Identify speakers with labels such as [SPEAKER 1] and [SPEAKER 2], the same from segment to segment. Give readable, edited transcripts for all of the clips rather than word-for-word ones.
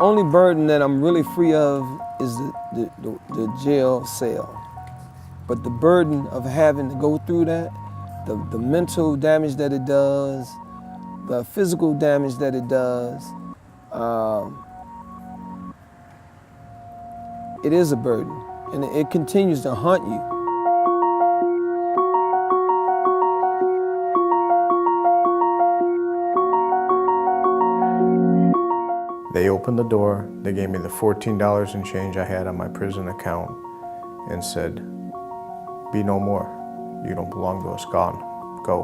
[SPEAKER 1] only burden that I'm really free of is the jail cell. But the burden of having to go through that, the mental damage that it does, the physical damage that it does, it is a burden, and it continues to haunt you.
[SPEAKER 2] They opened the door, they gave me the $14 and change I had on my prison account and said, "Be no more. You don't belong to us, gone. Go."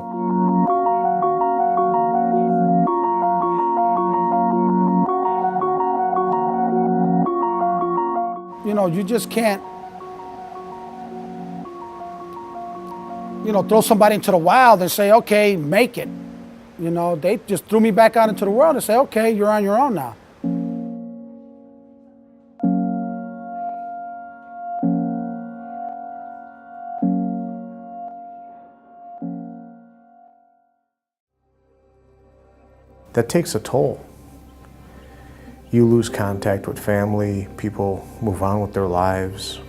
[SPEAKER 3] You know, you just can't, throw somebody into the wild and say, okay, make it. You know, they just threw me back out into the world and say, okay, you're on your own now.
[SPEAKER 2] That takes a toll. You lose contact with family, people move on with their lives.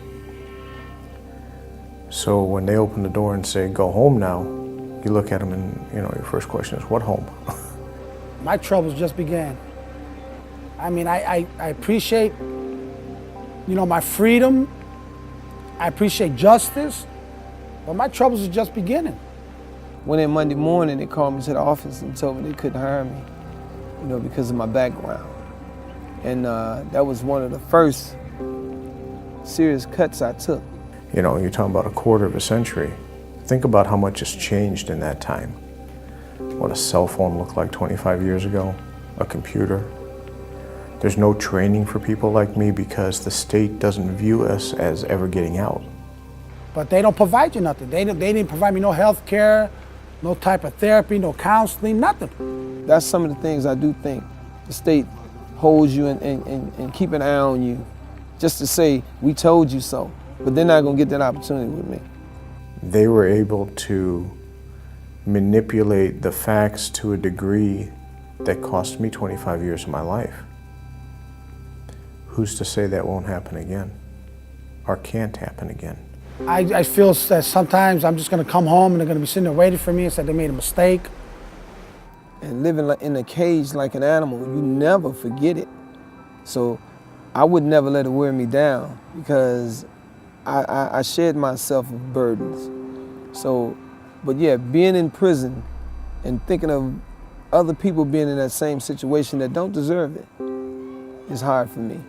[SPEAKER 2] So when they open the door and say, "Go home now," you look at them and, your first question is, what home?
[SPEAKER 3] My troubles just began. I mean, I appreciate, my freedom. I appreciate justice, but my troubles are just beginning.
[SPEAKER 1] When in Monday morning, they called me to the office and told me they couldn't hire me, because of my background. And that was one of the first serious cuts I took.
[SPEAKER 2] You're talking about a quarter of a century. Think about how much has changed in that time. What a cell phone looked like 25 years ago, a computer. There's no training for people like me because the state doesn't view us as ever getting out.
[SPEAKER 3] But they don't provide you nothing. They didn't provide me no health care, no type of therapy, no counseling, nothing.
[SPEAKER 1] That's some of the things I do think the state holds you and keep an eye on you just to say, we told you so. But they're not gonna get that opportunity with me.
[SPEAKER 2] They were able to manipulate the facts to a degree that cost me 25 years of my life. Who's to say that won't happen again or can't happen again?
[SPEAKER 3] I feel that sometimes I'm just gonna come home and they're gonna be sitting there waiting for me and say they made a mistake.
[SPEAKER 1] And living in a cage like an animal, you never forget it. So I would never let it wear me down because I shed myself of burdens. So, but yeah, being in prison and thinking of other people being in that same situation that don't deserve it is hard for me.